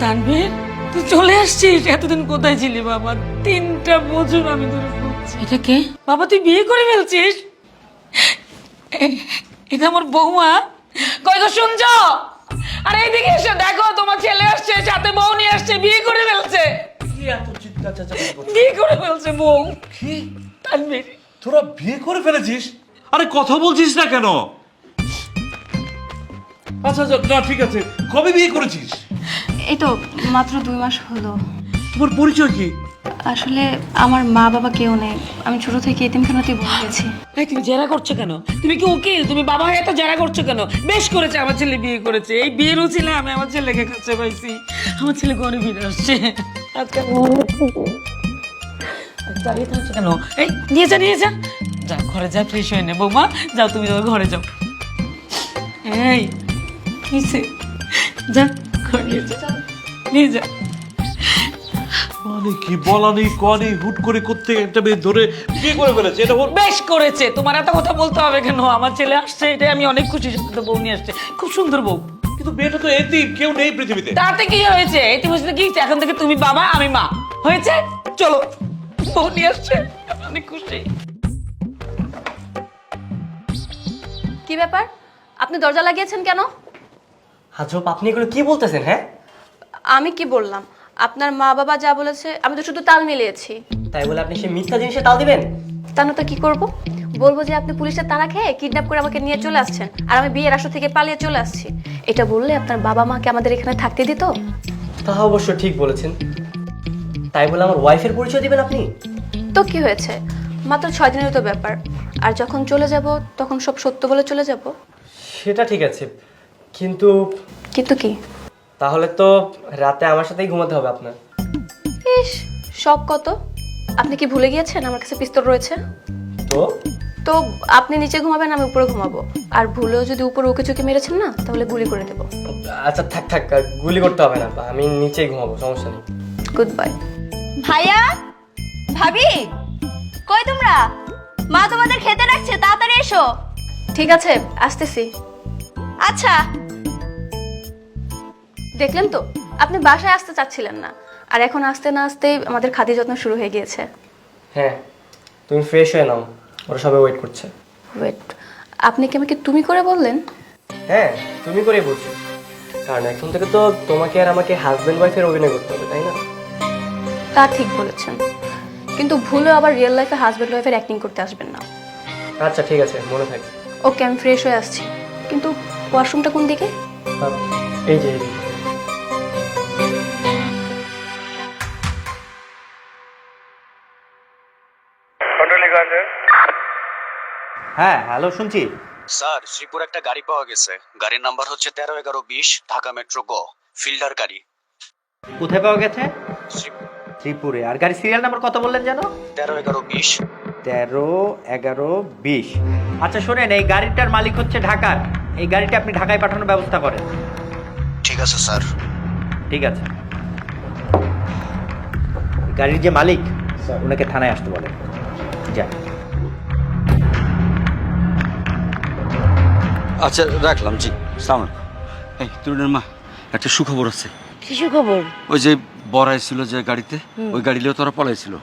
তানভীর তুই চলে আসছিস? এতদিন কোথায় ছিলি বাবা? 3টা বছর আমি ধরে খুঁজছি। এটা কে বাবা? তুই বিয়ে করে ফেলছিস? এটা আমার বৌমা। কই গো শুনছো? আরে এইদিকে এসে দেখো, তোমার ছেলে আসছে, সাথে বউ নিয়ে আসছে, বিয়ে করে ফেলছে। কি এত চিৎকার চেঁচামেচি করছিস? বিয়ে করে ফেলছে বউ। কি তানভীর তোরা বিয়ে করে ফেলেছিস? আরে কথা বলছিস না কেন? আচ্ছা আচ্ছা, না ঠিক আছে, কবে বিয়ে করেছিস? এই তো মাত্র 2 মাস হলো। তোমার পরিচয় কি? আসলে আমার মা বাবা কেউ নেই, আমি ছোট থেকে এতিমখানাতেই বড় হয়েছি। এই তুমি জেরা করছো কেন? তুমি কি উকিল? তুমি বাবা হয়ে তো জেরা করছো কেন? বেশ করেছে আমার ছেলে বিয়ে করেছে। এই বিয়ের উচিলে আমি আমার ছেলেকে কাছে পাইছি। আমার ছেলে ঘরে ফিরে আসছে। আজকে দাঁড়িয়ে থাকছো কেন? এই নিয়ে যা, নিয়ে যা, যা ঘরে যা, ফ্রেশ হয়ে নে বৌমা। যাও তুমি তোমার ঘরে যাও। এই কিসে? যা ঘরে নিয়ে যা, নিয়ে যা। মানে কি বলা নেই কনে হুট করে করতে একটা মেয়ে ধরে বিয়ে করে ফেলেছে, এটা ওর বেশ করেছে। তোমার এত কথা বলতে হবে কেন? আমার ছেলে আসছে, এটাই আমি অনেক খুশি। সাথে বউ নিয়ে আসছে, খুব সুন্দর বউ। কিন্তু মেয়েটা তো এতিম, কেউ নেই পৃথিবীতে। তাতে কি হয়েছে? এই বুঝতে কি হয়েছে? এখন থেকে তুমি বাবা, আমি মা হয়েছে। চলো, বউ নিয়ে আসছে, অনেক খুশি। কি ব্যাপার, আপনি দরজা লাগিয়েছেন কেন? আজব, আপনি এগুলো কি বলতেছেন? হ্যাঁ, আমি কি বললাম? আপনার মা বাবা যা বলেছে আমি তো শুধু তাল মিলিয়েছি। তাই বলে আপনি সে মিথ্যা জিনিসে তাল দিবেন? তা না তো কি করব? বলবো যে আপনি পুলিশের তাড়া খেয়ে কিডন্যাপ করে আমাকে নিয়ে চলে আসছেন, আর আমি বিয়ের আসর থেকে পালিয়ে চলে আসছি। এটা বললে আপনার বাবা মাকে আমাদের এখানে থাকতে দিত? তা অবশ্য ঠিক বলেছেন। তাই বলে আমার ওয়াইফের পরিচয় দিবেন আপনি? তো কি হয়েছে, মাত্র 6 দিনের তো ব্যাপার। আর যখন চলে যাব তখন সব সত্য বলে চলে যাব। সেটা ঠিক আছে, কিন্তু কিন্তু কি? তাহলে তো রাতে আমার সাথেই ঘুমাতে হবে আপনার। ইস, শখ কত! আপনি কি ভুলে গিয়েছেন আমার কাছে পিস্তল রয়েছে? তো তো আপনি নিচে ঘুমাবেন, আমি উপরে ঘুমাবো। আর ভুলেও যদি উপরে উকি চুকি মেরেছেন না, তাহলে গুলি করে দেবো। আচ্ছা থাক থাক, গুলি করতে হবে না, আমি নিচেই ঘুমাবো, সমস্যা নেই। Good bye. ভাইয়া, ভাবি, কই তোমরা? মা তোমাদের খেতে রাখছে, তাড়াতাড়ি এসো। ঠিক আছে, আসতেছি। আচ্ছা। দেখলেন তো, আপনি বাসায় আসতে চাচ্ছিলেন না, আর এখন আসতে না আসতেই আমাদের খাতি যত্ন শুরু হয়ে গিয়েছে। হ্যাঁ, তুমি ফ্রেশ হয়ে নাও, ওরা সবাই ওয়েট করছে। ওয়েট, আপনি কি আমাকে তুমি করে বললেন? হ্যাঁ, তুমি করেই বলছো, কারণ এখন থেকে তো তোমাকে আর আমাকে হাজব্যান্ড ওয়াইফের অভিনয় করতে হবে, তাই না? তা ঠিক বলেছেন, কিন্তু ভুলেও আবার রিয়েল লাইফে হাজব্যান্ড ওয়াইফের অ্যাক্টিং করতে আসবেন না। আচ্ছা ঠিক আছে, মনে থাকবে। ওকে, আমি ফ্রেশ হয়ে আসছি, কিন্তু ওয়াশরুমটা কোন দিকে? এই যে এই যে। হ্যাঁ হ্যালো, শুনছি। স্যার, শ্রীপুর একটা গাড়ি পাওয়া গেছে। গাড়ির নাম্বার হচ্ছে 131120, ঢাকা মেট্রো গ, ফিল্ডার গাড়ি। কোথায় পাওয়া গেছে? শ্রীপুর শ্রীপুরে। আর গাড়ির সিরিয়াল নাম্বার কত বললেন যেন? 131120। 131120। আচ্ছা শোনেন, এই গাড়িটার মালিক হচ্ছে ঢাকার। এই গাড়িটা আপনি ঢাকায় পাঠানোর ব্যবস্থা করেন। ঠিক আছে স্যার। ঠিক আছে। গাড়ির যে মালিক, ওনাকে থানায় আসতে বলেন। যা। আচ্ছা রাখলাম, জি। সালাম। এই তরুণের মা, একটা সুখবর আছে। কি খবর? ওই যে বড়াই ছিল যে গাড়িতে, ওই গাড়িলেও তোরা পলাইছিল।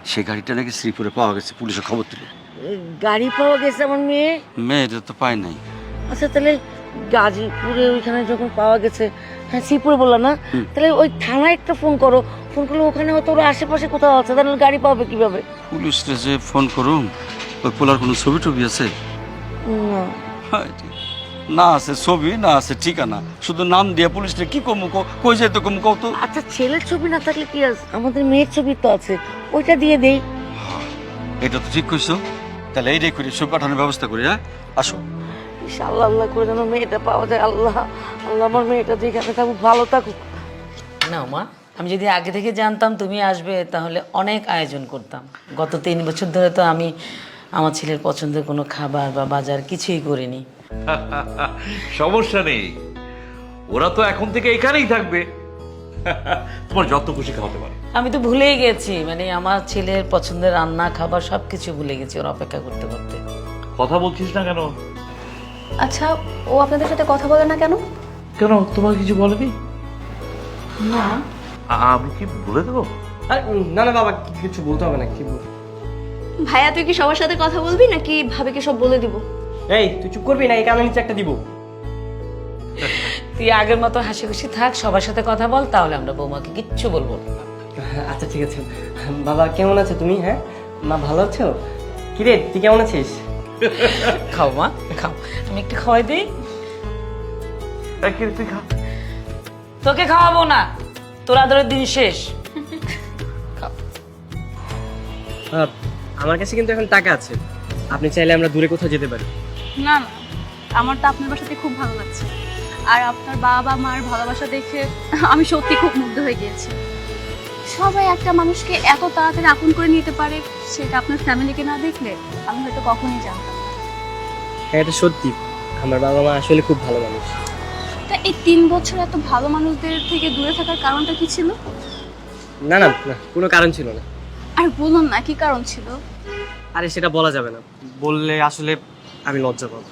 সেই গাড়িটা নাকি শ্রীপুরে পাওয়া গেছে, পুলিশে খবর দিলে। গাড়ি পাওয়া গেছে আমার মেয়ে? মেয়েটা তো পায় নাই। আচ্ছা তাহলে গাজীপুরে ওইখানে যখন পাওয়া গেছে, হ্যাঁ শ্রীপুরে বললাম না, তাহলে ওই থানায় একটা ফোন করো। ফোন করলে ওখানে হয়তো ওরা আশেপাশে কোথাও আছে, তাহলে গাড়ি পাবে কিভাবে? পুলিশকে যে ফোন করুম, ওই পোলার কোনো ছবি টবি আছে? না। না আছে ছবি, না আছে ঠিকানা, শুধু নাম দিয়া পুলিশকে কি কমু, কই যাই তো কমু কও তো। আচ্ছা ছেলের ছবি না থাকলে কি আছে, আমাদের মেয়ের ছবি তো আছে, ওইটা দিয়ে দেই। এটা তো ঠিক কইছো, তাহলে এইটাই করি, ছবি পাঠানোর ব্যবস্থা করি। হ্যাঁ আসো। ইনশাআল্লাহ, আল্লাহ করে যেন মেয়েটা পাওয়া যায়। আল্লাহ আল্লাহ, আমার মেয়েটা যেখানে থাকুক ভালো থাকুক। না মা, আমি যদি আগে থেকে জানতাম তুমি আসবে, তাহলে অনেক আয়োজন করতাম। গত 3 বছর ধরে তো আমি আমার ছেলের পছন্দের কোনো খাবার বা বাজার কিছুই করিনি। সমস্যা নেই, ওরা তো এখন থেকে এখানেই থাকবে। তোমার যত খুশি খাওয়াতে পারে। আমি তো ভুলেই গেছি, মানে আমার ছেলের পছন্দের রান্না খাবার সবকিছু ভুলে গেছি ওর অপেক্ষা করতে করতে। কথা বলছিস না কেন? আচ্ছা, ও আপনাদের সাথে কথা বলে না কেন? কেন, তোমার কিছু বলেনি? আমি কি বলে দেবো? আর না না বাবা, কিছু বলতে হবে না, কি বলবো? ভাইয়া তুই কি সবার সাথে কথা বলবি নাকি ভাবিকে সব বলে দিব? এই তুই চুপ করবি না, এই কানে নিচে একটা দিব। তুই আগের মতো হাসি খুশি থাক, সবার সাথে কথা বল, তাহলে আমরা বৌমাকে কিচ্ছু বলবো না। আচ্ছা ঠিক আছে। বাবা কেমন আছো তুমি? হ্যাঁ মা ভালো আছো? কিরে তুই কেমন আছিস? খাও মা, খাও। আমি একটু খাওয়াই দিই। তুই খা। তোকে খাওয়াবো না, তোর আদরের দিন শেষ। আমার কাছে কিন্তু এখন টাকা আছে, আপনি চাইলে আমরা দূরে কোথাও যেতে পারি। না না, আমার তো আপনার বাসাতে খুব ভালো লাগছে। আর আপনার বাবা মার ভালোবাসা দেখে আমি সত্যি খুব মুগ্ধ হয়ে গিয়েছি। সবাই একটা মানুষকে এত তাড়াতাড়ি আপন করে নিতে পারে, সেটা আপনার ফ্যামিলিকে না দেখলে আমি হয়তো কখনোই জানতাম না। হ্যাঁ এটা সত্যি, আমার বাবা মা আসলে খুব ভালো মানুষ। তা এই 3 বছর এত ভালো মানুষদের থেকে দূরে থাকার কারণটা কি ছিল? না না না, কোনো কারণ ছিল না। আর বলুন না কি কারণ ছিল? আরে সেটা বলা যাবে না, বললে আসলে আমি লজ্জা পাবো।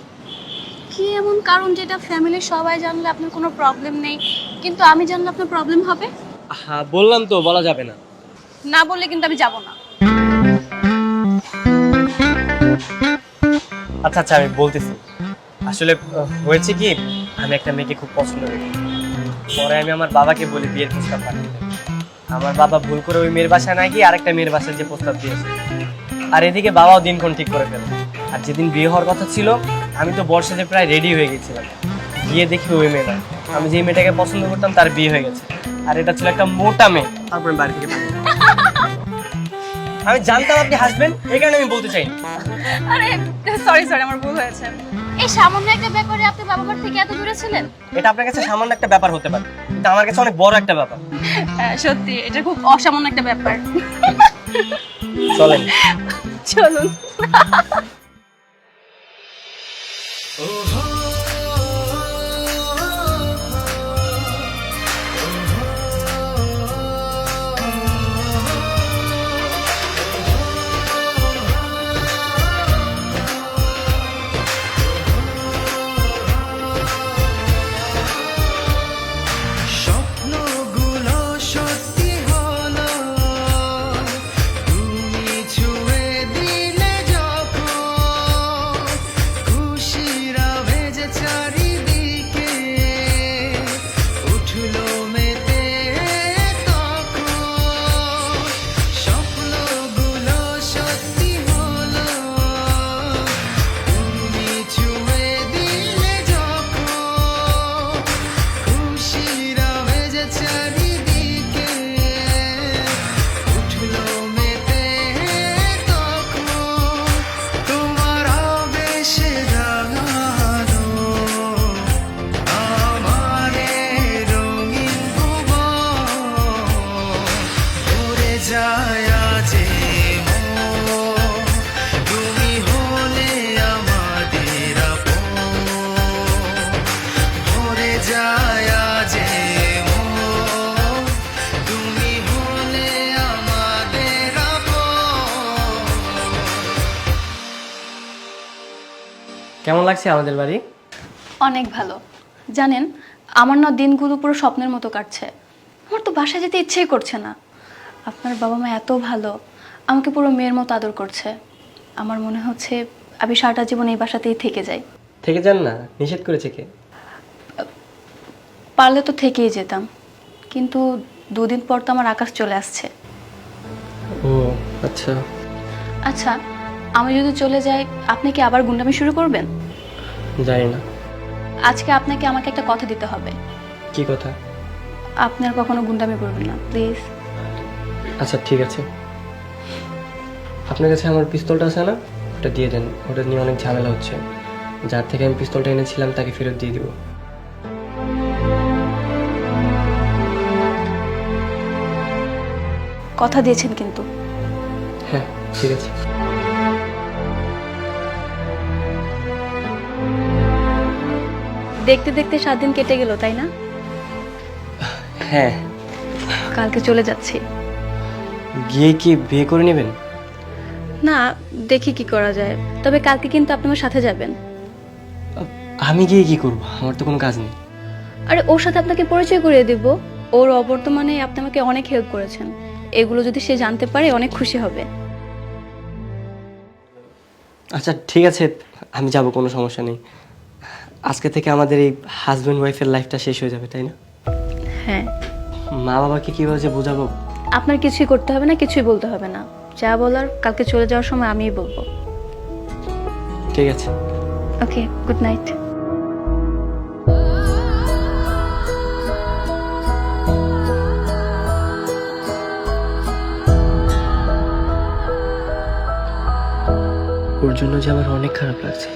কি এমন কারণ যেটা ফ্যামিলির সবাই জানলে আপনার কোনো প্রবলেম নেই, কিন্তু আমি জানলে আপনার প্রবলেম হবে? হ্যাঁ বললাম তো, বলা যাবে না। না বললে কিন্তু আমি যাব না। আচ্ছা আচ্ছা আমি বলতেছি। আসলে হয়েছে কি, আমি একটা মেয়েকে খুব পছন্দ করি। পরে আমি আমার বাবাকে বলি বিয়ের প্রস্তাব পাঠাতে। আমার বাবা ভুল করে ওই মেয়ের বাসায় না গিয়ে আরেকটা মেয়ের বাসায় যে প্রস্তাব দিয়েছে। আর এদিকে বাবাও দিনক্ষণ ঠিক করে ফেলে। আর যেদিন বিয়ে হওয়ার কথা ছিল, আমি তো বর্ষাতে প্রায় রেডি হয়ে গেছিলাম। গিয়ে দেখি ওই মেয়েটা, আমি যে মেয়েটাকে পছন্দ করতাম তার বিয়ে হয়ে গেছে। আর এটা ছিল একটা মোটা মেয়ে। তারপরে বাড়ি থেকে পালিয়ে গেলাম। আমি জানতাম আপনি হাসবেন, এই কারণে আমি বলতে চাই। আরে সরি আমার ভুল হয়েছে। এই সামান্য একটা ব্যাপারে আপনি বাবা মার থেকে এত দূরে ছিলেন? এটা আপনার কাছে সামান্য একটা ব্যাপার হতে পারে, কিন্তু আমার কাছে অনেক বড় একটা ব্যাপার। সত্যি এটা খুব অসামান্য একটা ব্যাপার। চলেন। চলুন। স্বপ্নগুলো সত্যি হলো, তুমি ছুঁয়ে দিলে যখন, খুশিরা ভেজে চারিদিকে উঠলো মেতে তখন। স্বপ্নগুলো সত্যি হলো, তুমি ছুঁয়ে দিলে যখন, খুশিরা ভেজে চারিদিকে উঠলো মেতে তখন। তোমার আবেশে জাগানো আমারে রঙিন ভুবন, ভরে যায় আজে মন, তুমি হলে আমাদের আপন। ভরে যায় আজে মন, তুমি হলে আমাদের আপন। কেমন লাগছে আমাদের বাড়ি? অনেক ভালো। জানেন, আমার না দিনগুলো পুরো স্বপ্নের মতো কাটছে। আমার তো বাসায় যেতে ইচ্ছেই করছে না। আপনার বাবা মা এত ভালো, আমাকে পুরো মেয়ের মতো আদর করছে। আমার মনে হচ্ছে আমি সারাটা জীবন এই বাসাতেই থেকে যাই। থেকে যান না, নিষেধ করেছে কে? পারলে তো থেকেই যেতাম, কিন্তু 2 দিন পর তো আমার আকাশ চলে আসছে। ও আচ্ছা। আচ্ছা, আমি যদি চলে যাই আপনি কি আবার গুন্ডামি শুরু করবেন? জানি না। আজকে আপনাকে আমাকে একটা কথা দিতে হবে। কি কথা? আপনি আর কখনো গুন্ডামি করবেন না, প্লিজ। আচ্ছা ঠিক আছে। আপনার কাছে আমার পিস্তলটা আছে না, ওটা দিয়ে দেন। ওটা নিয়ে অনেক ঝামেলা হচ্ছে। যার থেকে আমি পিস্তলটা এনেছিলাম তাকে ফেরত দিয়ে দিব। কথা দিয়েছেন কিন্তু। হ্যাঁ ঠিক আছে। দেখতে দেখতে 7 দিন কেটে গেল, তাই না? হ্যাঁ। কালকে চলে যাচ্ছি। গিয়ে কি বিয়ে করে নেবেন? না, দেখি কি করা যায়। তবে কালকে কিন্তু আপনি আমার সাথে যাবেন। আমি গিয়ে কি করব? আমার তো কোনো কাজ নেই। আরে ওর সাথে আপনাকে পরিচয় করিয়ে দিব। ওর অবর্তমানে আপনি আমাকে অনেক হেল্প করেছেন, এগুলো যদি সে জানতে পারে অনেক খুশি হবে। আচ্ছা ঠিক আছে, আমি যাব, কোনো সমস্যা নেই। আজকে থেকে আমাদের এই হাজব্যান্ড ওয়াইফের লাইফটা শেষ হয়ে যাবে, তাই না? হ্যাঁ, মা বাবাকে কীভাবে যে বোঝাবো? আপনার কিছুই করতে হবে না, কিছুই বলতে হবে না। যা বলার কালকে চলে যাওয়ার সময় আমিই বলবো। ঠিক আছে। ওকে, গুড নাইট। ওর জন্য যে আমার অনেক খারাপ লাগছে।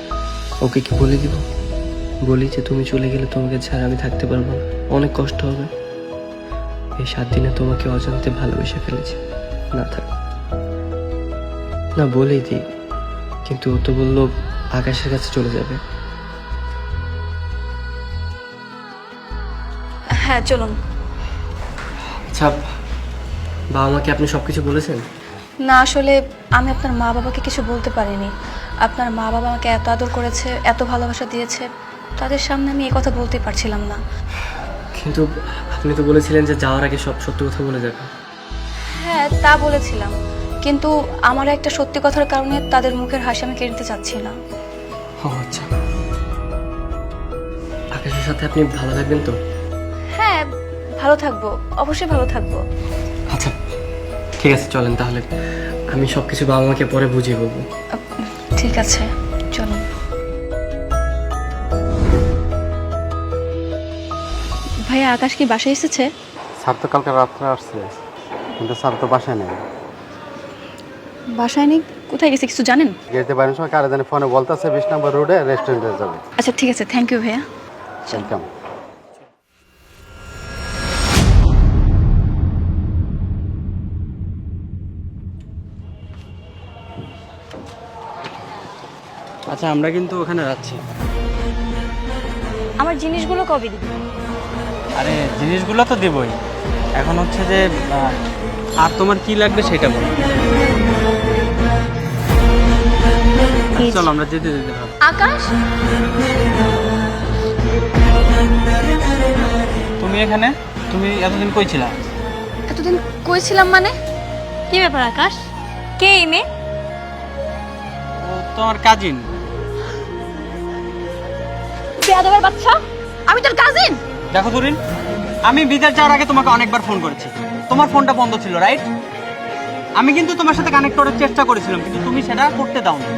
ওকে কি বলে দিব? বলি যে তুমি চলে গেলে তোমাকে ছাড়া আমি থাকতে পারবো না, অনেক কষ্ট হবে। এই 7 দিনে তোমাকে অজান্তে ভালোবেসে ফেলেছি, না থাক না, বলেই দিই। কিন্তু ও তো বললো আকাশের কাছে চলে যাবে। হ্যাঁ, চলুন। আচ্ছা, বাবা মাকে আপনি সব কিছু বলেছেন? না, আসলে আমি আপনার মা বাবাকে কিছু বলতে পারিনি। আপনার মা বাবা আমাকে এত আদর করেছে, এত ভালোবাসা দিয়েছে, তাদের সামনে আমি এই কথা বলতে পারছিলাম না। কিন্তু আপনি তো বলেছিলেন যে যাওয়ার আগে সব সত্যি কথা বলে যাবেন। হ্যাঁ, তা বলেছিলাম, কিন্তু আমার একটা সত্যি কথার কারণে তাদের মুখের হাসি আমি কেড়ে নিতে চাচ্ছি না। ও আচ্ছা, আকাশের সাথে আপনি ভালো থাকবেন তো? হ্যাঁ, ভালো থাকবো, অবশ্যই ভালো থাকবো। আচ্ছা ঠিক আছে, চলেন তাহলে। আমি সব কিছু বাবা মাকে পরে বুঝিয়ে বলবো। ঠিক আছে, চলুন। ভাইয়া, আকাশ কি বাসায় এসেছে? স্যার তো কালকে রাত্রে আসছে, কিন্তু স্যার তো বাসায় নেই। বাসায় নেই? কোথায় গেছে কিছু জানেন? গেটে বাইরের সময় কারে জানি ফোনে বলতেছে 20 নম্বর রোডে রেস্টুরেন্টে যাবে। আচ্ছা ঠিক আছে, থ্যাংক ইউ ভাইয়া। ওয়েলকাম। আচ্ছা, আমরা কিন্তু ওখানে যাচ্ছি। আমার জিনিসগুলো কবে দিবি? আরে জিনিসগুলো তো দেবই, এখন হচ্ছে যে আর তোমার কি লাগবে সেটা বলো। চলো আমরা যেতে যেতে ভাব। আকাশ, তুমি এখানে, তুমি এতদিন কই ছিলা? এতদিন কই ছিলাম মানে? কি ব্যাপার আকাশ? কে এই মেয়ে? ও তোমার কাজিন। বেয়াদবের বাচ্চা, আমি তোর কাজিন। দেখো তুরিন, আমি বিদেশ যাওয়ার আগে তোমাকে অনেকবার ফোন করেছি, তোমার ফোনটা বন্ধ ছিল, রাইট? আমি কিন্তু তোমার সাথে কানেক্ট করার চেষ্টা করেছিলাম, কিন্তু তুমি সেটা করতে দাও না।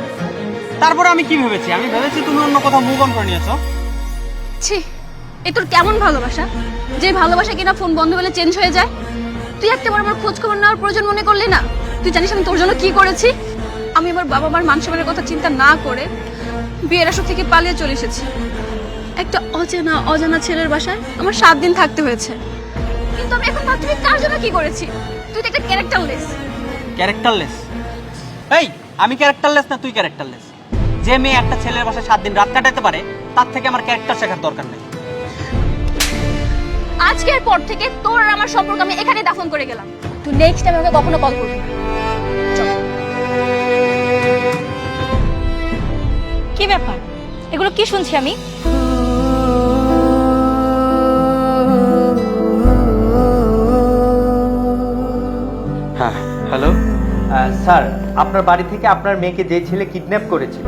তারপরে আমি কি ভেবেছি, আমি ভেবেছি তুমি অন্য কোথাও মুভ অন করে নিয়েছো। ছি, এ তোর কেমন ভালোবাসা, যে ভালোবাসা কিনা ফোন বন্ধ হলে চেঞ্জ হয়ে যায়? তুই একটা বার আমার খোঁজ খবর নেওয়ার প্রয়োজন মনে করলি না? তুই জানিস আমি তোর জন্য কি করেছি? আমি আমার বাবা মার মান সম্মানের কথা চিন্তা না করে বিয়ের আসর থেকে পালিয়ে চলে এসেছি। একটা অজানা ছেলের বাসায় আমার 7 দিন থাকতে হয়েছে। কিন্তু আমি এখন ভাবছি কার জন্য কি করেছি? তুই তো একটা ক্যারেক্টারলেস। ক্যারেক্টারলেস? এই, আমি ক্যারেক্টারলেস না তুই ক্যারেক্টারলেস? যে মেয়ে একটা ছেলের বাসায় 7 দিন রাত কাটাতে পারে, তার থেকে আমার ক্যারেক্টার শেখার দরকার নেই। আজকের পর থেকে তোর আর আমার সম্পর্ক আমি এখানে দাফন করে গেলাম। তুই নেক্সট টাইম আমাকে কখনো কল করবি না। চল। কি ব্যাপার, এগুলো কি শুনছি আমি? হ্যাঁ, হ্যালো। স্যার, আপনার বাড়ি থেকে আপনার মেয়েকে যে ছেলে কিডন্যাপ করেছিল,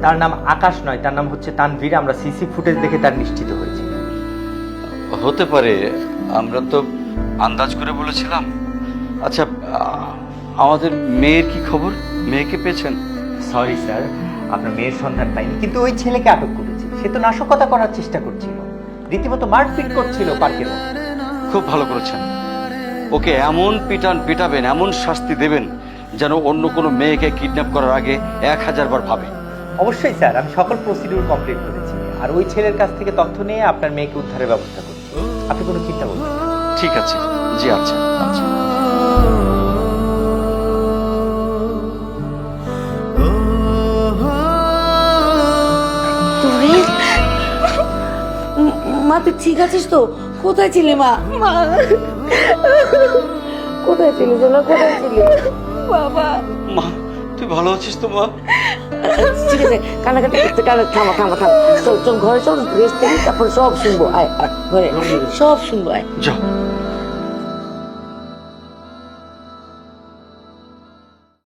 তার নাম আকাশ নয়, তার নাম হচ্ছে তানভীর। আমরা সিসি ফুটেজ দেখে তার নিশ্চিত হয়েছি। হতে পারে, আমরা তো আন্দাজ করে বলেছিলাম। আচ্ছা, আমাদের মেয়ের কি খবর? মেয়েকে পেয়েছেন? সরি স্যার, আপনার মেয়ের সন্ধান পাইনি, কিন্তু ওই ছেলেকে আটক করেছি। সে তো নাশকতা করার চেষ্টা করছিল, রীতিমতো মারপিট করছিল পার্কের মধ্যে। খুব ভালো করেছেন। ওকে এমন পিটাবেন, এমন শাস্তি দেবেন যেন অন্য কোনো মেয়েকে কিডন্যাপ করার আগে 1000 বার ভাবে। অবশ্যই স্যার, আমি সকল প্রসিডিউর কমপ্লিট করেছি, আর ওই ছেলের কাছ থেকে তথ্য নিয়ে আপনার মেয়েকে উদ্ধারের ব্যবস্থা করছি। আপনি কোনো চিন্তা করবেন না। ঠিক আছে, জি আচ্ছা আচ্ছা। মা, তুই ঠিক আছিস তো? কোথায় ছিলি মা? কোথায় ছিলি? কোথায় ছিলি বাবা? মা, তুই ভালো আছিস তো মা? ঠিক আছে কান্নাকাটি করতে থামা থামা থামা চল চল ঘরে চল রেস্ট থেকে তারপর সব শুনবো আয় আয় ঘরে সব শুনবো আয় যাও